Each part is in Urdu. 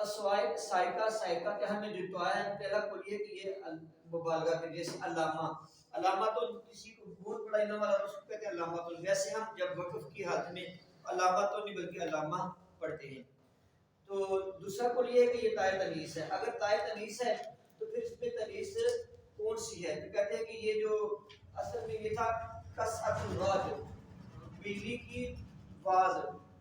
سائقہ کے ہم نے جو دعا ہے پہلا کلیہ کہ یہ مبالغہ کے جیسے علامہ تو کسی کو بہت بڑا علم والا اس کو کہتے ہیں علامہ، تو ویسے ہم جب وقف کی حالت میں علامہ تو نہیں بلکہ علامہ پڑھتے ہیں۔ تو دوسرا کلیہ ہے کہ یہ تائے تنیث ہے، اگر تائے تنیث ہے تو پھر اس میں تنیث کون سی ہے؟ تو کہتے ہیں کہ یہ جو اصل میں یہ تھا کسعت الراج، بجلی کی آواز،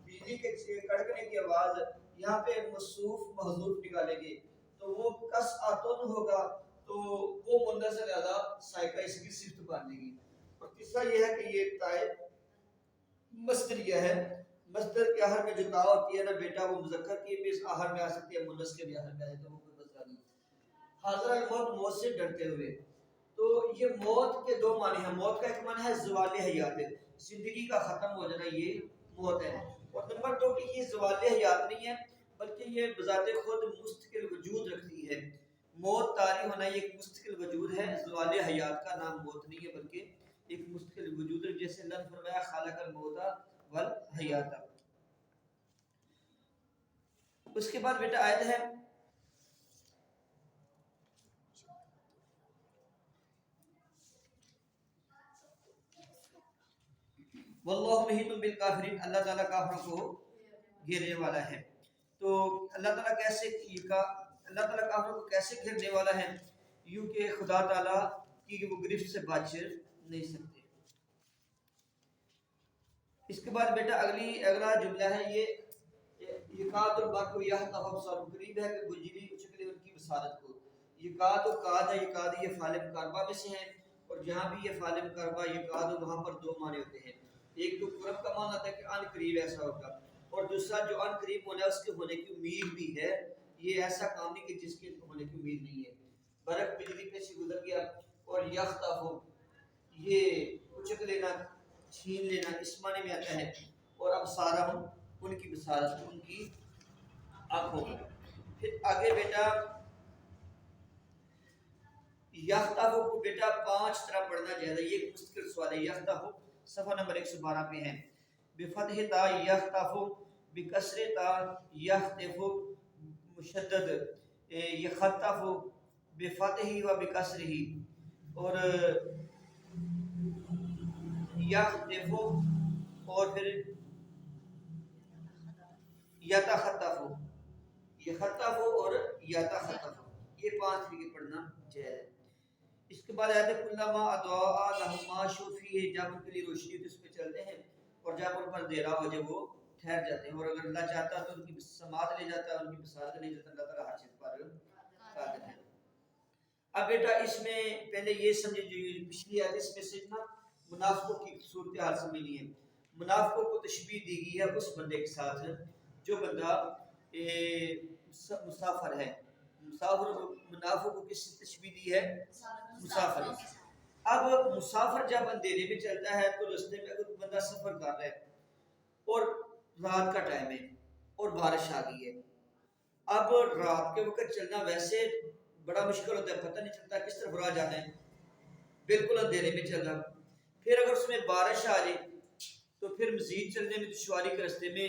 بجلی کے کڑکنے کی آواز، یہاں پہ مصروف محذوف نکالیں گے تو وہ کسعتن ہوگا، تو وہ مندر سے زیادہ سائقہ اس کی صفت باندھے گی۔ اور تیسرا یہ ہے کہ یہ تائے مصدریہ ہے، مصدر کے آخر میں جو تا ہوتی ہے نا بیٹا وہ مذکر کی بھی اس آخر میں آ سکتی ہے، مونث کے بھی آخر میں آ سکتی ہے، وہ کوئی مسئلہ نہیں۔ حاضر الموت، موت سے ڈرتے ہوئے، تو یہ موت کے دو معنی ہیں۔ موت کا ایک معنی ہے زوال حیات، زندگی کا ختم ہو جانا، یہ موت ہے۔ اور نمبر دو کہ یہ زوال حیات نہیں ہے بلکہ یہ بذات خود مستقل وجود رکھتی ہے۔ موت طاری ہونا یہ ایک مستقل وجود ہے، زوال حیات کا نام موت نہیں ہے بلکہ ایک مستقل وجود ہے، جیسے اللہ نے فرمایا خالق الموت والحیات۔ اس کے بعد بیٹا آیت ہے واللہ محیط بالکافرین، اللہ تعالیٰ کافروں کو گھیرنے والا ہے۔ تو اللہ تعالیٰ کافروں کو کیسے گھیرنے والا ہے؟ یوں کہ خدا تعالیٰ کی وہ گرفت سے بچ نہیں سکتے۔ اس کے بعد بیٹا اگلا جملہ ہے یہ یکاد البرق یحتف ابصار، قریب ہے کہ گجری اچکلے ان کی بصارت کو۔ یکاد و کاد ہے، یکاد یہ فعل مقربہ میں سے ہے، اور جہاں بھی یہ فعل مقربہ یکاد وہاں پر دو معنی ہوتے ہیں، ایک تو قرب کا معنی ہوتا ہے کہ ان قریب ایسا ہوگا، اور دوسرا جو ان قریب ہونا ہے اس کے ہونے کی امید بھی ہے، یہ ایسا کام نہیں کہ جس کے ہونے کی امید نہیں ہے۔ برق بجلی پہ سے گزر گیا، اور یختف یہ اچک لینا، چھین لینا اس معنی میں آتا ہے، اور اب سارا ان کی بصارت، ان کی آنکھوں میں۔ پھر آگے بیٹا یختف کو بیٹا 5 طرح پڑھنا چاہیے، یہ ایک مستقل سوال ہے۔ یختف صفحہ نمبر 112 پہ ہے۔ بفتح تا یختف، بکسر تا یختف مشدد، یخطف بفتح و بکسر، اور یختف اور پھر یتخطف، یخطف اور یتخطف، یہ 5 طریقے پڑھنا چاہیے۔ اس کے بعد آیت کلما اضاء لهم مشوا فیہ، جب ان کے لیے روشنی ہوتی ہے اس پہ چلتے ہیں، اور جب ان پر اندھیرا ہو جائے وہ ٹھہر جاتے ہیں، اور اگر اللہ چاہتا تو ان کی سماعت لے جاتا ہے، ان کی بصارت لے جاتا ہے، اللہ تعالیٰ ہر چیز پر قادر ہے۔ اب بیٹا اس میں پہلے یہ سمجھے جو پچھلی آیت اس میں سے نا منافقوں کی صورتحال سمجھنی ہے۔ منافقوں کو تشبیہ دی گئی ہے اس بندے کے ساتھ جو بندہ مسافر ہے۔ منافق کو کس سے تشبیہ دی ہے؟ مسافر۔ اب مسافر جب اندھیرے میں چلتا ہے تو رستے میں اگر بندہ سفر کر رہا ہے اور رات کا ٹائم ہے اور بارش آ گئی ہے، اب رات کے وقت چلنا ویسے بڑا مشکل ہوتا ہے، پتہ نہیں چلتا کس طرف راہ جانا ہے، بالکل اندھیرے میں چل رہا۔ پھر اگر اس میں بارش آ جائے تو پھر مزید چلنے میں دشواری کے رستے میں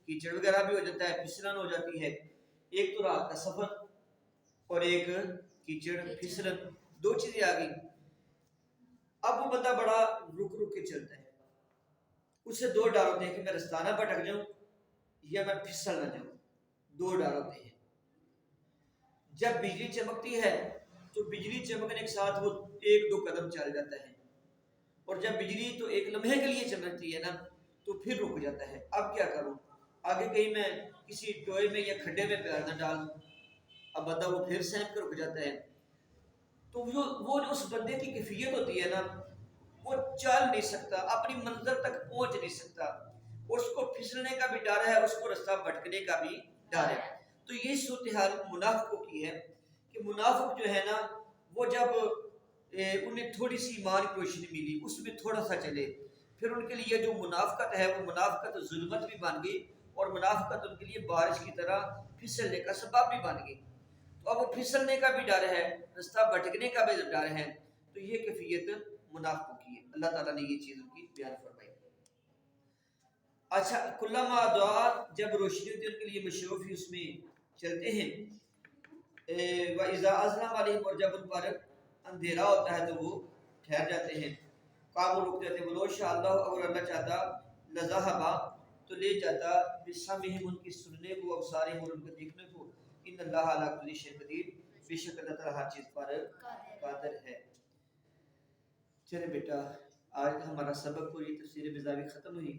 کیچڑ وغیرہ بھی ہو جاتا ہے، پھسلن ہو جاتی ہے۔ ایک تو رات کا سفر اور ایک کیچڑ پھسلن، دو چیزیں آ گئی۔ اب وہ بندہ بڑا رک کے چلتا ہے، اسے دو ڈر ہوتے ہیں کہ میں رستہ نہ بھٹک جاؤں یا میں پھسل نہ جاؤں، دو ڈر ہوتے ہیں۔ جب بجلی چمکتی ہے تو بجلی چمکنے کے ساتھ وہ 1-2 قدم چل جاتا ہے، اور جب بجلی تو ایک لمحے کے لیے چمکتی ہے نا تو پھر رک جاتا ہے۔ اب کیا کروں؟ آگے کہیں میں کسی ٹوئے میں یا کھڈے میں پیر نہ ڈال دوں، اب بندہ وہ پھر سہم کر رک جاتا ہے۔ تو وہ جو اس بندے کی کیفیت ہوتی ہے نا، وہ چل نہیں سکتا، اپنی منزل تک پہنچ نہیں سکتا، اس کو پھسلنے کا بھی ڈر ہے، اس کو رستہ بھٹکنے کا بھی ڈر ہے۔ تو یہ صورتحال منافقوں کی ہے کہ منافق جو ہے نا وہ جب انہیں تھوڑی سی ایمان کی روشنی ملی اس میں تھوڑا سا چلے، پھر ان کے لیے جو منافقت ہے وہ منافقت ظلمت بھی بن گئی، اور منافقت ان کے لیے بارش کی طرح پھسلنے کا سبب بھی بن گئی۔ تو اب وہ پھسلنے کا بھی ڈر ہے، رستہ بھٹکنے کا بھی ڈر ہے، تو یہ کیفیت منافقوں کی ہے۔ اللہ تعالیٰ نے یہ چیز ان کی بیان فرمائی۔ اچھا، کلما دعا، جب روشنی ہوتی ہے ان کے لیے مشروفی اس میں چلتے ہیں. وَإِذَا أَظْلَمَ عَلَيْهِمْ, اور جب ان پر اندھیرا ہوتا ہے تو وہ ٹھہر جاتے ہیں. قاموا, رک جاتے ہیں. وَلَوْ شَاءَ اللَّهُ, اگر اللہ چاہتا, لَذَهَبَ, تو لے جاتا, بِسَمْعِهِمْ, ان کی سننے کو, وَأَبْصَارِهِمْ, اور ان کے دیکھنے کو. إِنَّ اللَّهَ عَلَىٰ كُلِّ شَيْءٍ قَدِيرٌ, بے شک اللہ تعالیٰ ہر چیز پر قادر ہے. چلے بیٹا, آج ہمارا سبق پوری تفسیر بیضاوی ختم ہوئی.